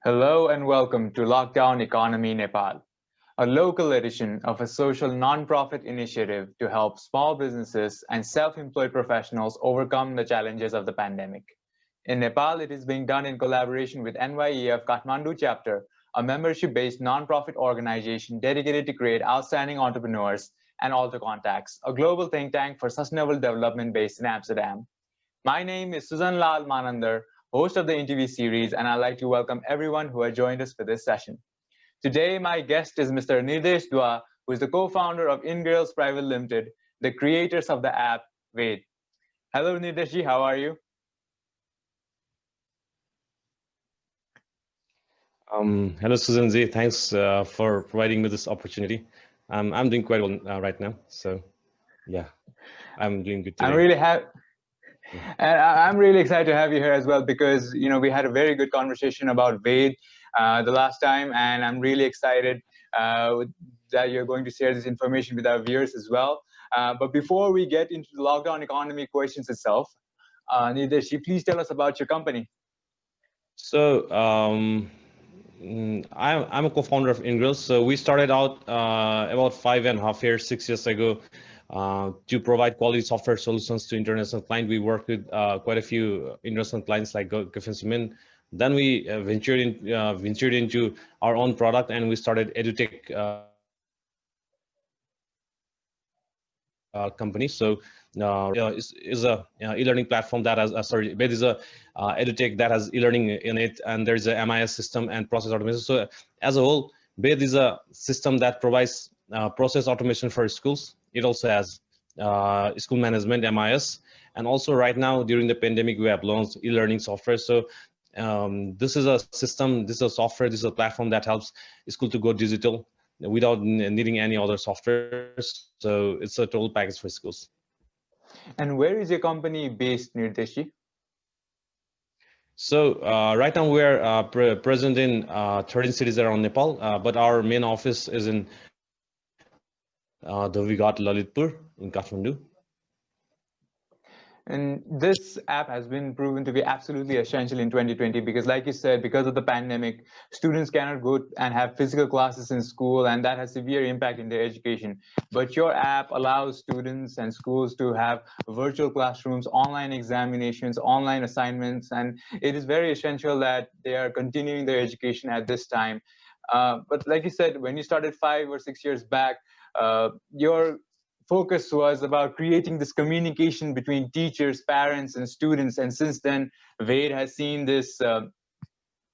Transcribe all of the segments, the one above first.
Hello and welcome to Lockdown Economy Nepal, a local edition of a social non-profit initiative to help small businesses and self-employed professionals overcome the challenges of the pandemic. In Nepal, it is being done in collaboration with NYEF Kathmandu chapter, a membership-based non-profit organization dedicated to create outstanding entrepreneurs and alter contacts, a global think tank for sustainable development based in Amsterdam. My name is Susan Lal Manandar, host of the interview series, and I'd like to welcome everyone who has joined us for this session. Today, my guest is Mr. Nirdesh Dwa, who is the co-founder of inGrails Private Limited, the creators of the app Veda. Hello, Nirdeshji, how are you? Hello, Susan Z. Thanks for providing me this opportunity. I'm doing quite well right now. So, yeah, I'm doing good I'm today. really happy. And I'm really excited to have you here as well because we had a very good conversation about Veda the last time, and I'm really excited that you're going to share this information with our viewers as well. But before we get into the lockdown economy questions itself, Nidesh, please tell us about your company. So, I'm a co-founder of inGrails. So we started out about 5.5 years, 6 years ago, to provide quality software solutions to international clients. We work with quite a few international clients like Gulf. Then we ventured into our own product, and we started Edu-Tech company. So is a e-learning platform that has Bed is a edutech that has e-learning in it, and there's a MIS system and process automation. So as a whole, Bed is a system that provides process automation for schools. It also has school management, MIS, and also right now during the pandemic we have launched e-learning software. So this is a system, this is a software, this is a platform that helps school to go digital without needing any other software. So it's a total package for schools. And where is your company based, Nirdeshi? So right now we're present in 13 cities around Nepal, but our main office is in the Vigat Lalitpur in Kathmandu. And this app has been proven to be absolutely essential in 2020 because, like you said, because of the pandemic, students cannot go and have physical classes in school, and that has severe impact in their education. But your app allows students and schools to have virtual classrooms, online examinations, online assignments, and it is very essential that they are continuing their education at this time. But like you said, when you started 5 or 6 years back, your focus was about creating this communication between teachers, parents, and students. And since then, Veda has seen this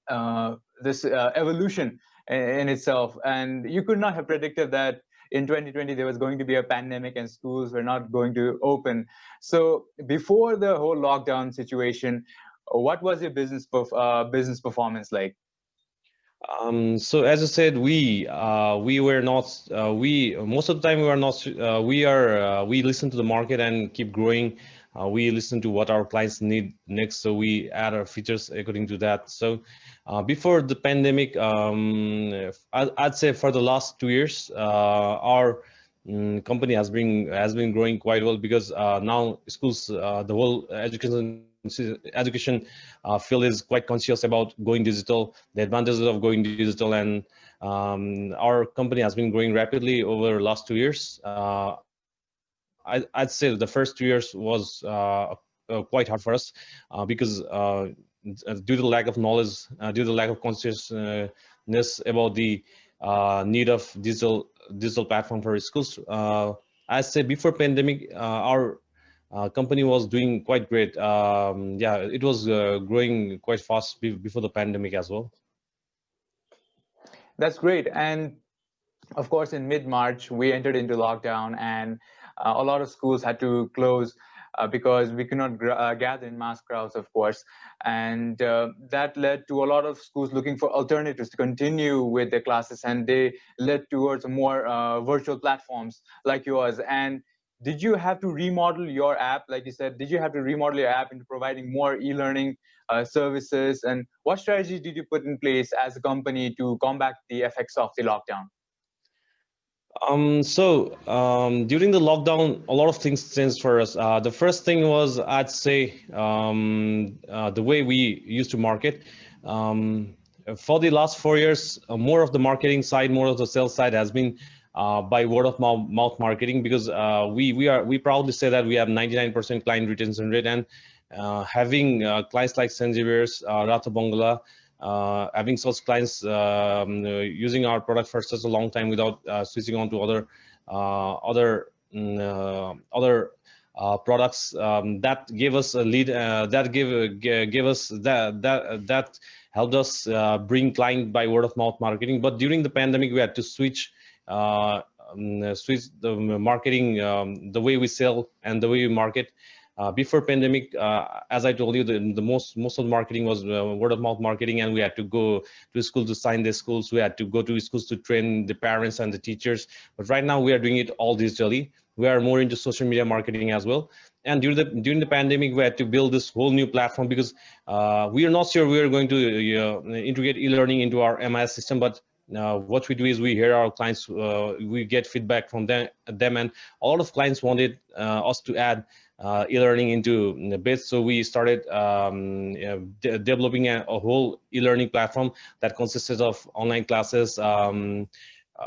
evolution in itself. And you could not have predicted that in 2020 there was going to be a pandemic and schools were not going to open. So before the whole lockdown situation, what was your business performance like? So as I said, we were not we most of the time we were not we listen to the market and keep growing. We listen to what our clients need next, so we add our features according to that. So before the pandemic, I'd say for the last 2 years, our company has been growing quite well because now schools, the whole education field is quite conscious about going digital, the advantages of going digital, and our company has been growing rapidly over the last 2 years. I'd say the first 2 years was quite hard for us because due to the lack of knowledge, due to the lack of consciousness about the need of digital platform for schools. I'd say before pandemic, our company was doing quite great. Yeah, it was growing quite fast before the pandemic as well. That's great. And of course, in mid-March, we entered into lockdown, and a lot of schools had to close because we could not gather in mass crowds, of course. And that led to a lot of schools looking for alternatives to continue with their classes, and they led towards more virtual platforms like yours. And did you have to remodel your app? Like you said, did you have to remodel your app into providing more e-learning services? And what strategies did you put in place as a company to combat the effects of the lockdown? During the lockdown, a lot of things changed for us. The first thing was, I'd say, the way we used to market. for the last 4 years, more of the marketing side, more of the sales side has been by word of mouth marketing, because we proudly say that we have 99% client retention rate, and having clients like St. Xavier's, Ratha Bangla, having such clients using our product for such a long time without switching on to other products, that gave us a lead, that gave us that helped us bring client by word of mouth marketing. But during the pandemic, we had to switch the marketing, the way we sell and the way we market. Before pandemic, as I told you, the most of the marketing was word of mouth marketing, and we had to go to school to sign the schools. We had to go to schools to train the parents and the teachers. But right now we are doing it all digitally. We are more into social media marketing as well. And during the pandemic, we had to build this whole new platform, because we are not sure we are going to integrate e-learning into our MIS system. But what we do is we hear our clients, we get feedback from them, and a lot of clients wanted us to add e-learning into bits. So we started developing a whole e-learning platform that consisted of online classes,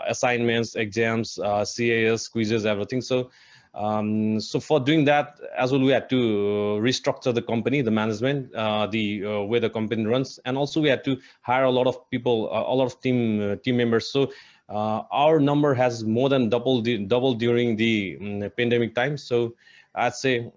assignments, exams, CAS, quizzes, everything. So so for doing that as well, we had to restructure the company, the management, the way the company runs, and also we had to hire a lot of people, a lot of team members. So our number has more than doubled during the pandemic time. So I'd say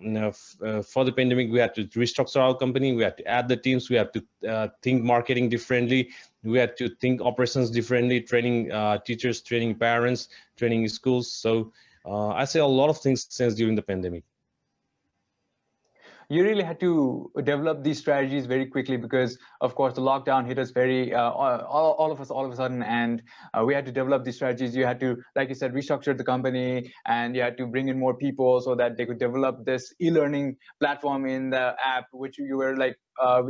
for the pandemic, we had to restructure our company. We had to add the teams. We had to think marketing differently. We had to think operations differently, training teachers, training parents, training schools. So I say a lot of things since during the pandemic. You really had to develop these strategies very quickly, because of course the lockdown hit us very all of us all of a sudden, and we had to develop these strategies. You had to, like you said, restructure the company, and you had to bring in more people so that they could develop this e-learning platform in the app, which you were like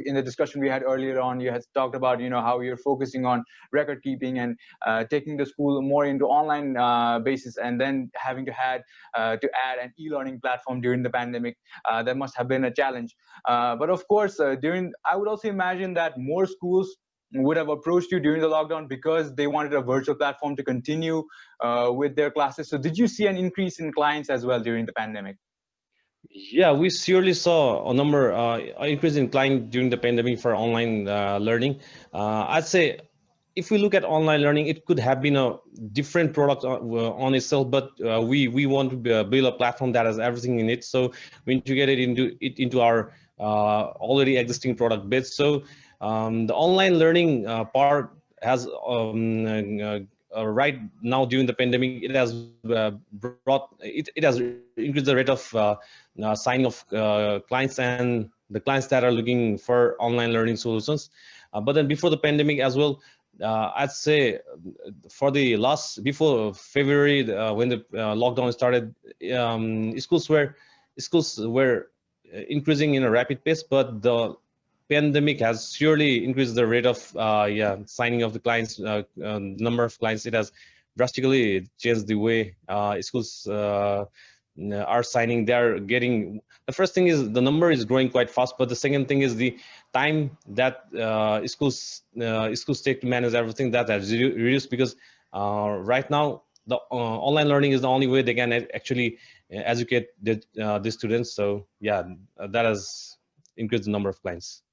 in the discussion we had earlier on, you had talked about, you know, how you're focusing on record keeping and taking the school more into online basis, and then having to add an e-learning platform during the pandemic. That must have been a challenge. But of course, I would also imagine that more schools would have approached you during the lockdown because they wanted a virtual platform to continue with their classes. So did you see an increase in clients as well during the pandemic? Yeah, we surely saw a number increase in client during the pandemic for online learning. I'd say if we look at online learning, it could have been a different product on itself, but we want to build a platform that has everything in it. So we integrated into our already existing product base. So the online learning part has right now during the pandemic, it has it has increased the rate of signing of clients and the clients that are looking for online learning solutions. But then before the pandemic as well, I'd say for the before February, when the lockdown started, schools were increasing in a rapid pace, but the pandemic has surely increased the rate of signing of the clients, number of clients. It has drastically changed the way schools are signing. They're getting, the first thing is the number is growing quite fast, but the second thing is the time that schools take to manage everything, that has reduced, because right now the online learning is the only way they can actually educate the students. So yeah, that has increased the number of clients.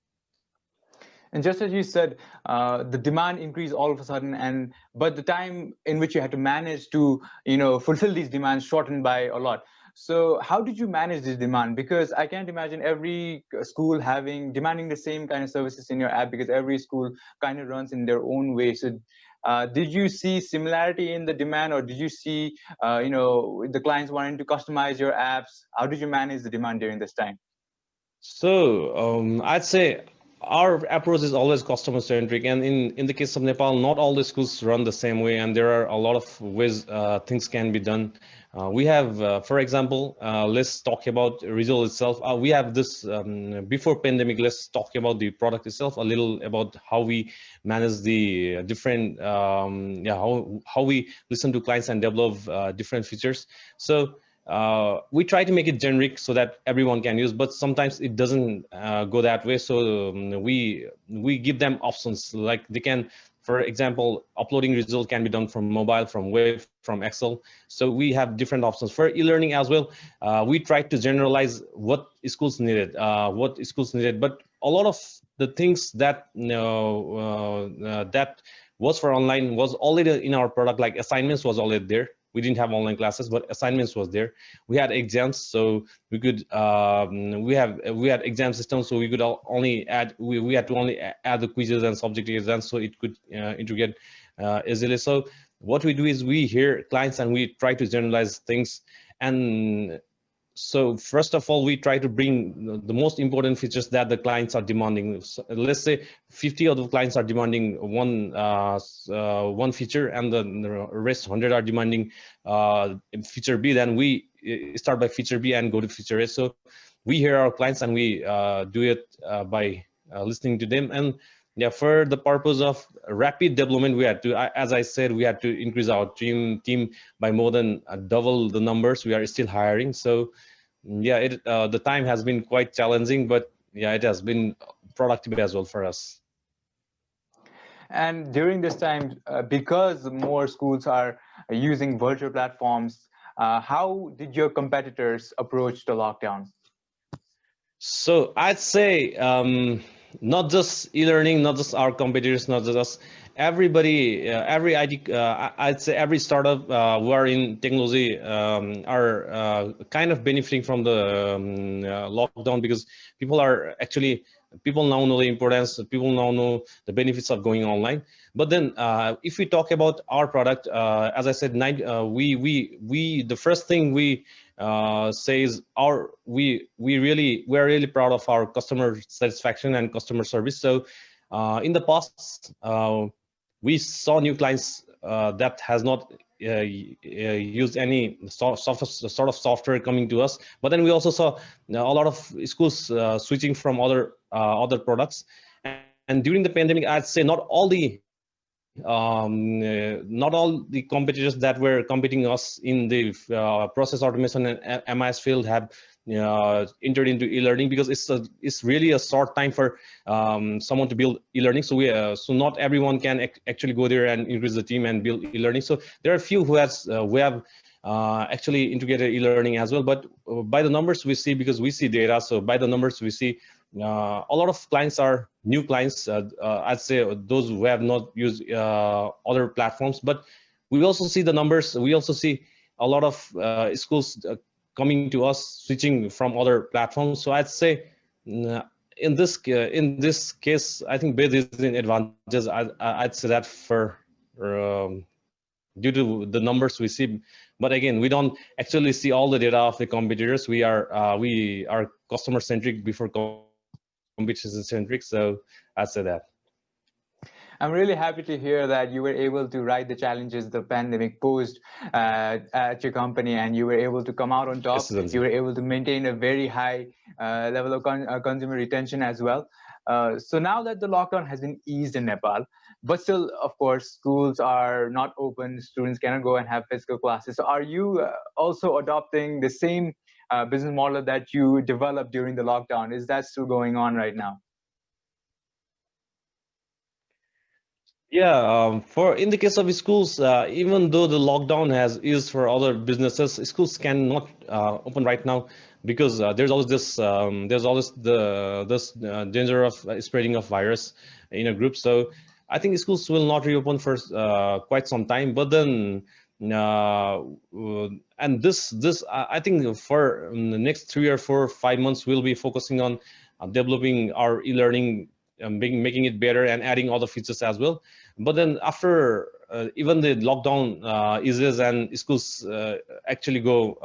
And just as you said, the demand increased all of a sudden, but the time in which you had to manage to, fulfill these demands shortened by a lot. So how did you manage this demand? Because I can't imagine every school demanding the same kind of services in your app, because every school kind of runs in their own way. So did you see similarity in the demand, or did you see, the clients wanting to customize your apps? How did you manage the demand during this time? So I'd say our approach is always customer-centric, and in the case of Nepal, not all the schools run the same way, and there are a lot of ways things can be done. We have, for example, let's talk about result itself. We have this before pandemic. Let's talk about the product itself a little, about how we manage the different, how we listen to clients and develop different features. So we try to make it generic so that everyone can use, but sometimes it doesn't go that way. So we give them options, like they can, for example, uploading result can be done from mobile, from web, from Excel. So we have different options for e-learning as well. We try to generalize what schools needed, but a lot of the things that that was for online was already in our product, like assignments was already there. We didn't have online classes, but assignments was there. We had exams, so we could we had exam systems, so we could only add we had to only add the quizzes and subjective exams, so it could integrate easily. So what we do is we hear clients and we try to generalize things. And so first of all, we try to bring the most important features that the clients are demanding. So let's say 50 of the clients are demanding one feature, and the rest 100 are demanding feature B. Then we start by feature B and go to feature A. So we hear our clients and we do it by listening to them. And yeah, for the purpose of rapid development, we had to, as I said, we had to increase our team by more than double the numbers. We are still hiring. So yeah, the time has been quite challenging, but yeah, it has been productive as well for us. And during this time, because more schools are using virtual platforms, how did your competitors approach the lockdown? So I'd say not just e-learning, not just our competitors, not just us, everybody, every IT, I'd say every startup who are in technology are kind of benefiting from the lockdown, because people now know the importance, people now know the benefits of going online. But then if we talk about our product, as I said, the first thing we says we are really proud of our customer satisfaction and customer service. So in the past, we saw new clients that has not used any sort of software coming to us. But then we also saw a lot of schools switching from other products. And during the pandemic, I'd say not all the competitors that were competing us in the process automation and MIS field have entered into e-learning, because it's really a short time for someone to build e-learning. So so not everyone can actually go there and increase the team and build e-learning. So there are a few who have actually integrated e-learning as well. But by the numbers we see, because we see data, so by the numbers we see a lot of clients are new clients. I'd say those who have not used other platforms. But we also see the numbers. We also see a lot of schools coming to us, switching from other platforms. So I'd say in this case, I think Veda is in advantages. I'd say that for due to the numbers we see. But again, we don't actually see all the data of the competitors. We are customer centric before competition centric. So I'd say that. I'm really happy to hear that you were able to ride the challenges the pandemic posed at your company, and you were able to come out on top. Yes, you were able to maintain a very high level of consumer retention as well. So now that the lockdown has been eased in Nepal, but still, of course, schools are not open. Students cannot go and have physical classes. So are you also adopting the same business model that you developed during the lockdown? Is that still going on right now? Yeah, for in the case of schools, even though the lockdown has eased for other businesses, schools cannot open right now, because there's always this danger of spreading of virus in a group. So I think schools will not reopen for quite some time. But then and this I think for the next 3 or 4 or 5 months we'll be focusing on developing our e-learning, making it better and adding other features as well. But then after even the lockdown eases and schools actually go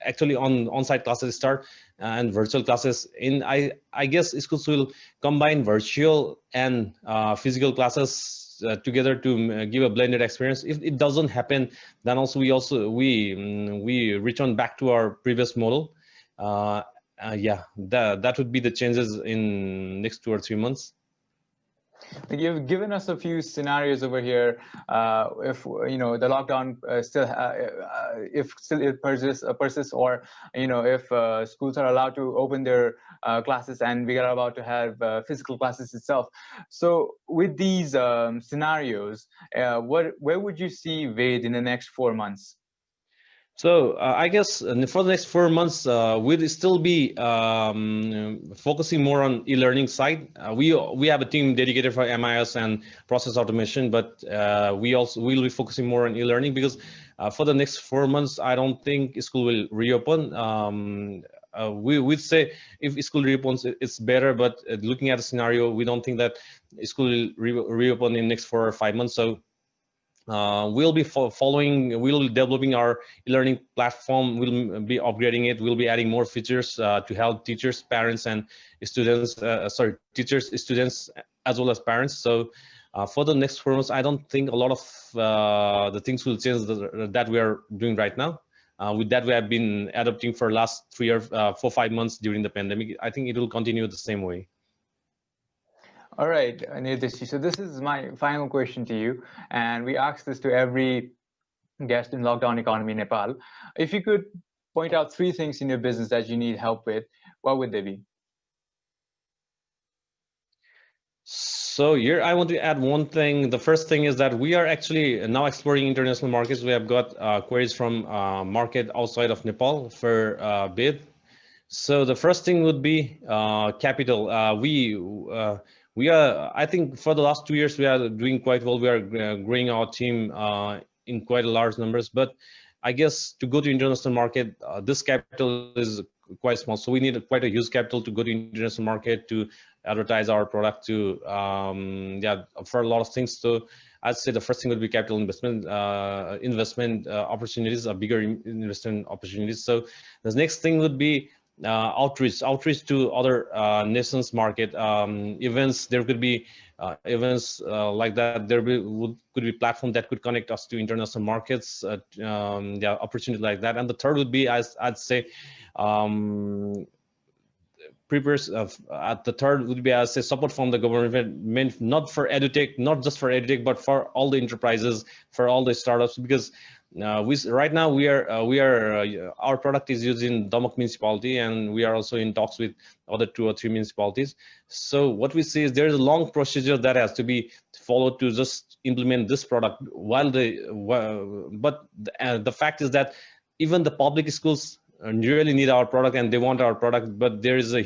actually on-site classes start and virtual classes in, I guess schools will combine virtual and physical classes together to give a blended experience. If it doesn't happen, then also we return back to our previous model. Yeah, that would be the changes in next 2 or 3 months. You've given us a few scenarios over here. If the lockdown if still it persists, or if schools are allowed to open their classes and we are about to have physical classes itself. So with these scenarios, where would you see Ved in the next 4 months? So I guess for the next 4 months, we'll still be focusing more on e-learning side. We have a team dedicated for MIS and process automation, but we'll be focusing more on e-learning because for the next 4 months, I don't think school will reopen. We'd say if school reopens, it's better, but looking at the scenario, we don't think that school will reopen in the next 4 or 5 months. So we'll be we'll be developing our e-learning platform. We'll be upgrading it. We'll be adding more features to help teachers, parents, and students. Teachers, students, as well as parents. So for the next 4 months, I don't think a lot of the things will change that we are doing right now. With that, we have been adapting for last 4-5 months during the pandemic. I think it will continue the same way. All right, Nirdesh. So this is my final question to you, and we ask this to every guest in Lockdown Economy Nepal. If you could point out 3 things in your business that you need help with, what would they be? So here I want to add one thing. The first thing is that we are actually now exploring international markets. We have got queries from market outside of Nepal for bid. So the first thing would be capital. We are, I think for the last 2 years, we are doing quite well. We are growing our team in quite a large numbers, but I guess to go to international market, this capital is quite small. So we need quite a huge capital to go to international market, to advertise our product, to for a lot of things. So I'd say the first thing would be capital investment, opportunities, bigger investment opportunities. So the next thing would be outreach to other nations market events. There could be events like that. There could be platform that could connect us to international markets. Opportunity like that. And the third would be, I'd say, the third would be, as a support from the government, not for Edu-Tech, not just for Edu-Tech, but for all the enterprises, for all the startups, because right now our product is used in Damak municipality, and we are also in talks with other 2 or 3 municipalities. So what we see is there's a long procedure that has to be followed to just implement this product. But the fact is that even the public schools really need our product and they want our product, but there is a a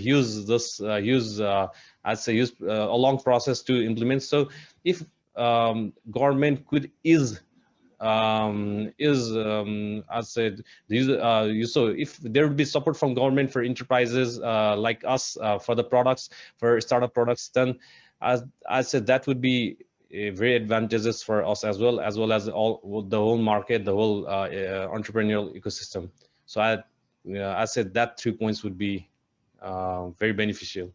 long process to implement. So if government could as said, so if there would be support from government for enterprises like us for the products, for startup products, then as I said, that would be very advantageous for us as well as the whole market, the whole entrepreneurial ecosystem. So I said that 3 points would be very beneficial.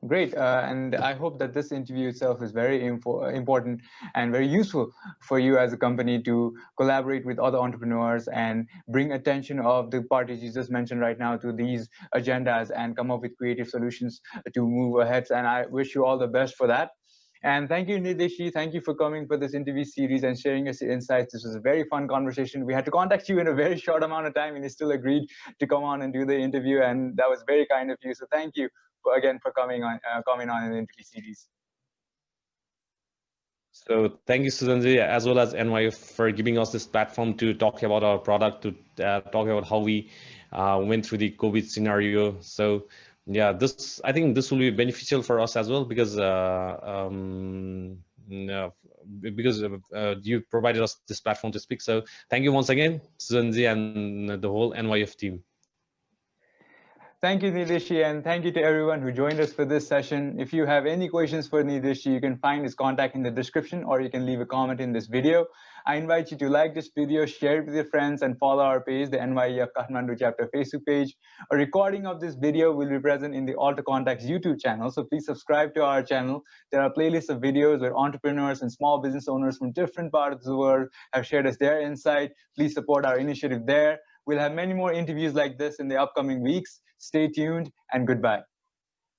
Great, and I hope that this interview itself is very important and very useful for you as a company to collaborate with other entrepreneurs and bring attention of the parties you just mentioned right now to these agendas and come up with creative solutions to move ahead. And I wish you all the best for that. And thank you, Nirdesh. Thank you for coming for this interview series and sharing your insights. This was a very fun conversation. We had to contact you in a very short amount of time, and you still agreed to come on and do the interview, and that was very kind of you. So thank you again for coming on in the interview series. So thank you, Susanji, as well as NYF, for giving us this platform to talk about our product, to talk about how we went through the COVID scenario. So yeah, I think this will be beneficial for us as well, because you provided us this platform to speak. So thank you once again, Susanji, and the whole NYF team. Thank you, Nirdesh, and thank you to everyone who joined us for this session. If you have any questions for Nirdesh, you can find his contact in the description, or you can leave a comment in this video. I invite you to like this video, share it with your friends, and follow our page, the NYEF Kathmandu chapter Facebook page. A recording of this video will be present in the Alta Contacts YouTube channel, so please subscribe to our channel. There are playlists of videos where entrepreneurs and small business owners from different parts of the world have shared us their insight. Please support our initiative there. We'll have many more interviews like this in the upcoming weeks. Stay tuned, and goodbye.